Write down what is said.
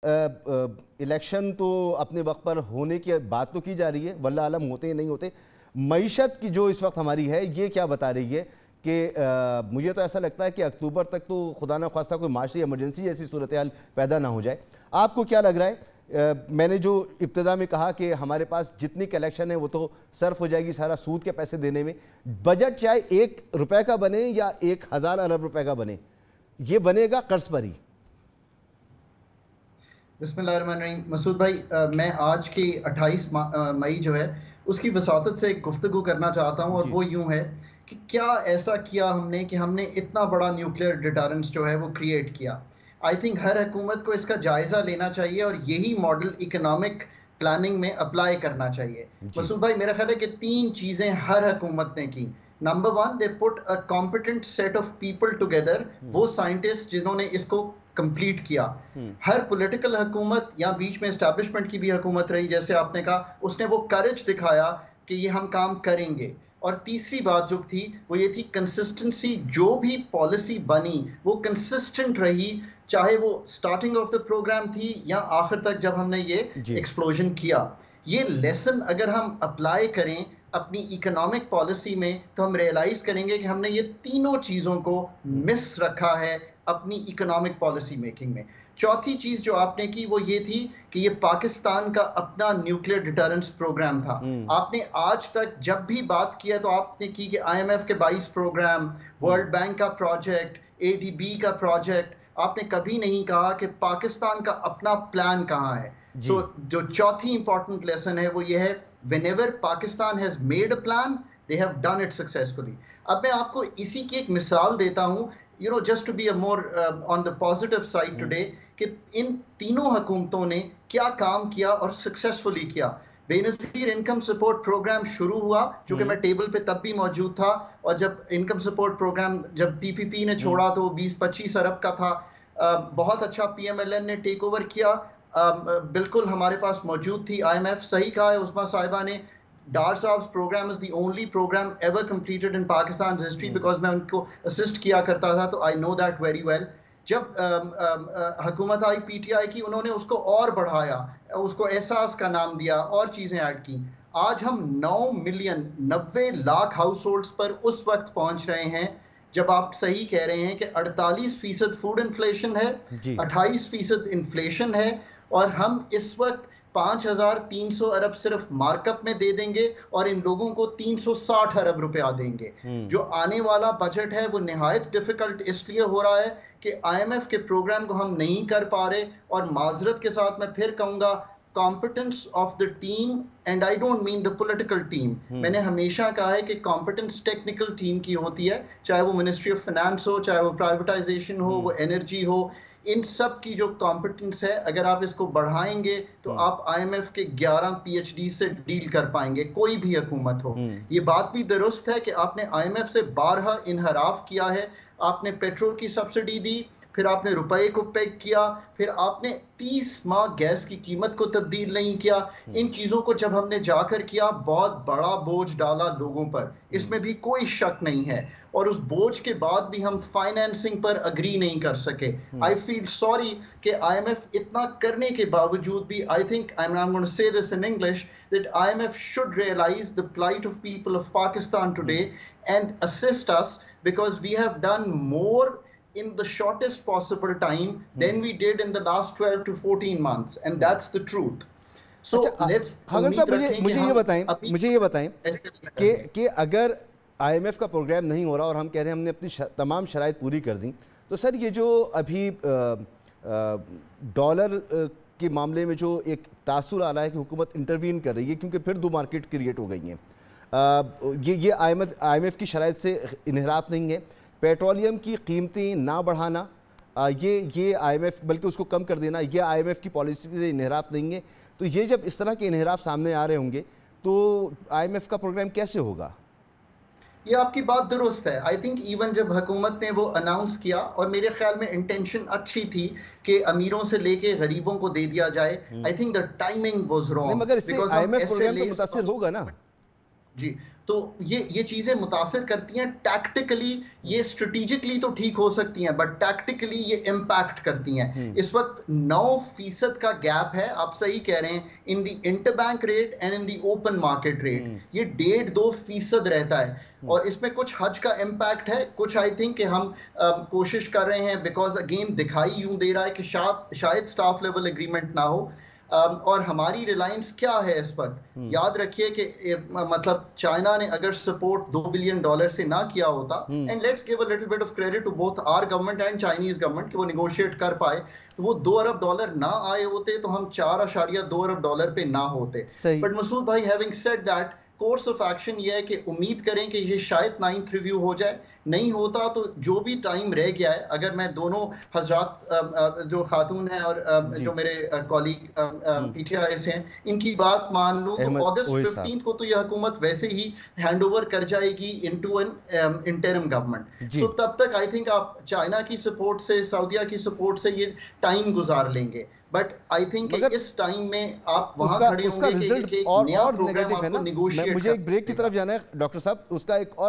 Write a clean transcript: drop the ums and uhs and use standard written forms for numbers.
Election तो अपने वक्त पर होने की बात तो की जा रही है, वल्लाह आलम होते ही नहीं होते। मईशत की जो इस वक्त हमारी है ये क्या बता रही है कि मुझे तो ऐसा लगता है कि अक्टूबर तक तो खुदा न खास्ता कोई माशी इमरजेंसी जैसी सूरत हाल पैदा ना हो जाए। आपको क्या लग रहा है? मैंने जो इब्तिदा में कहा कि हमारे पास जितनी कलेक्शन है वो तो सर्फ हो जाएगी सारा सूद के पैसे देने में। बजट चाहे 1 रुपए का बने या 1000 अरब रुपए का बने, ये बनेगा कर्ज पर ही। बिस्मिल्लाहिर्रहमानिर्रहीम। मसूद भाई, मैं आज की 28 मई जो है उसकी वसातत से एक गुफ्तगू करना चाहता हूँ, और वो यूं है कि क्या ऐसा किया हमने कि हमने इतना बड़ा न्यूक्लियर डिटरेंस जो है वो क्रिएट किया। आई थिंक हर हुकूमत को इसका जायज़ा लेना चाहिए और यही मॉडल इकोनॉमिक प्लानिंग में अप्लाई करना चाहिए। मसूद भाई, मेरा ख्याल है कि 3 चीज़ें हर हुकूमत ने की। Number 1, they put a competent set of people together, वो साइंटिस्ट जिन्होंने इसको कंप्लीट किया। हर पॉलिटिकल हुकूमत या बीच में एस्टैब्लिशमेंट की भी हुकूमत रही, जैसे आपने कहा, उसने वो करेज दिखाया कि ये हम काम करेंगे। और तीसरी बात जो थी वो ये थी कंसिस्टेंसी। जो भी पॉलिसी बनी वो कंसिस्टेंट रही, चाहे वो स्टार्टिंग ऑफ द प्रोग्राम थी या आखिर तक जब हमने ये एक्सप्लोजन किया। ये लेसन अगर हम अप्लाई करें अपनी इकोनॉमिक पॉलिसी में तो हम रियलाइज करेंगे कि हमने ये तीनों चीजों को मिस रखा है अपनी इकोनॉमिक पॉलिसी मेकिंग में। चौथी चीज जो आपने की वो ये थी कि ये पाकिस्तान का अपना न्यूक्लियर डिटरेंस प्रोग्राम था। आपने आज तक जब भी बात किया तो आपने की कि आईएमएफ के 22 प्रोग्राम, वर्ल्ड बैंक का प्रोजेक्ट, एडीबी का प्रोजेक्ट, आपने कभी नहीं कहा कि पाकिस्तान का अपना प्लान कहाँ है। सो जो चौथी इंपॉर्टेंट लेसन है वो ये है, whenever Pakistan has made a plan, they have done it successfully. अब मैं आपको इसी की एक मिसाल देता हूँ, just to be a more on the positive side today, कि इन तीनों हुकूमतों ने क्या काम किया और सक्सेसफुली किया। बेनज़ीर इनकम सपोर्ट प्रोग्राम शुरू हुआ, जो कि मैं टेबल पे तब भी मौजूद था, और जब इनकम सपोर्ट प्रोग्राम जब पीपीपी ने छोड़ा तो वो 20-25 अरब का था। बहुत अच्छा पीएमएलएन ने टेक ओवर किया। बिल्कुल हमारे पास मौजूद थी आईएमएफ। सही कहा है उस्मा साहिबा ने, डार साहब programme is the only programme ever completed in Pakistan history, because मैं उनको असिस्ट किया करता था, तो I know that very well. जब हुकूमत आई पीटीआई की, उन्होंने उसको और बढ़ाया, उसको एहसास का नाम दिया और चीजें ऐड की। आज हम 9 मिलियन 90 लाख हाउस होल्ड्स पर उस वक्त पहुंच रहे हैं जब आप सही कह रहे हैं कि 48% फूड इन्फ्लेशन है, 28% इन्फ्लेशन है, और हम इस वक्त 5300 अरब सिर्फ मार्कअप में दे देंगे और इन लोगों को 360 अरब रुपया देंगे। जो आने वाला बजट है वो निहायत डिफिकल्ट इसलिए हो रहा है कि आईएमएफ के प्रोग्राम को हम नहीं कर पा रहे। और माजरत के साथ मैं फिर कहूंगा, competence of the team, and I don't mean the political team. मैंने हमेशा कहा है कि कॉम्पिटेंस टेक्निकल टीम की होती है, चाहे वो मिनिस्ट्री ऑफ फाइनेंस हो, चाहे वो प्राइवेटाइजेशन हो, वो एनर्जी हो। इन सब की जो कॉम्पिटेंस है, अगर आप इसको बढ़ाएंगे तो आप आईएमएफ के 11 पीएचडी से डील कर पाएंगे, कोई भी हुकूमत हो। ये बात भी दुरुस्त है कि आपने आईएमएफ से बारहा इनहराफ किया है। आपने पेट्रोल की सब्सिडी दी, फिर आपने रुपए को पेग किया, फिर आपने 30 माह गैस की कीमत को तब्दील नहीं किया। इन चीजों को जब हमने जाकर किया, बहुत बड़ा बोझ डाला लोगों पर, इसमें भी कोई शक नहीं है। और उस बोझ के बाद भी हम फाइनेंसिंग पर अग्री नहीं कर सके। आई फील सॉरी कि आईएमएफ इतना करने के बावजूद भी, I think I am going to say this in English, that IMF should realise the plight of people of Pakistan today and assist us, because we have done more in the shortest possible time than we did in the last 12 to 14 months, and that's the truth. So let's हागन साहब, मुझे ये बताएं कि अगर IMF का programme नहीं हो रहा और हम कह रहे हैं हमने अपनी तमाम शराइत पूरी कर दी, तो सर ये जो अभी डॉलर के मामले में जो एक तासुर आ रहा है कि हुकूमत इंटरवीन कर रही है क्योंकि फिर दो मार्केट क्रिएट हो गई हैं, ये आईएमएफ की शराइत से इन्हिराफ नहीं है। पेट्रोलियम की कीमतें ना बढ़ाना, ये आईएमएफ, बल्कि उसको कम कर देना, ये आईएमएफ की पॉलिसी से इन्हिराफ नहीं है। तो ये जब इस तरह के इन्हिराफ सामने आ रहे होंगे तो आईएमएफ का प्रोग्राम कैसे होगा? ये आपकी बात दुरुस्त है। आई थिंक इवन जब हुकूमत ने वो अनाउंस किया, और मेरे ख्याल में इंटेंशन अच्छी थी कि अमीरों से लेके गरीबों को दे दिया जाए, I think the timing was wrong. मगर इससे आईएमएफ प्रोग्राम तो मुतासिर होगा ना। जी, तो ये चीजें मुतासिर करती हैं टैक्टिकली। ये स्ट्रेटेजिकली तो ठीक हो सकती हैं, बट टैक्टिकली ये इम्पैक्ट करती हैं। इस वक्त 9% का गैप है, आप सही कह रहे हैं, in the interbank rate and in the open market rate. ये 1.5-2% रहता है, और इसमें कुछ हज का इम्पैक्ट है, कुछ आई थिंक कि हम कोशिश कर रहे हैं, बिकॉज अगेन दिखाई यूं दे रहा है कि शायद स्टाफ लेवल एग्रीमेंट ना हो। और हमारी रिलायंस क्या है इस पर, याद रखिए कि मतलब चाइना ने अगर सपोर्ट $2 बिलियन से ना किया होता, and let's give a little bit of credit to both our government and Chinese government कि वो निगोशिएट कर पाए, तो वो $2 अरब ना आए होते तो हम $4.2 अरब पे ना होते। बट मसूद भाई, having said that, course of action ये है कि उम्मीद करें कि ये शायद 9th रिव्यू हो जाए। नहीं होता तो जो भी टाइम रह गया है, अगर मैं दोनों हजरात जो खातून हैं और जो मेरे कॉलीग पीटीआई से हैं, इनकी बात मान लूं तो अगस्त 15 को तो यह हुकूमत वैसे ही हैंड ओवर कर जाएगी इनटू एन इंटरिम गवर्नमेंट। तो तब तक आई थिंक आप चाइना की सपोर्ट से, सऊदीया की सपोर्ट से ये टाइम गुजार लेंगे। बट आई थिंक इस टाइम में आप वहां खड़े होंगे कि एक नया प्रोग्राम आपको नेगोशिएट, मुझे एक ब्रेक की तरफ जाना है डॉक्टर साहब, उसका एक और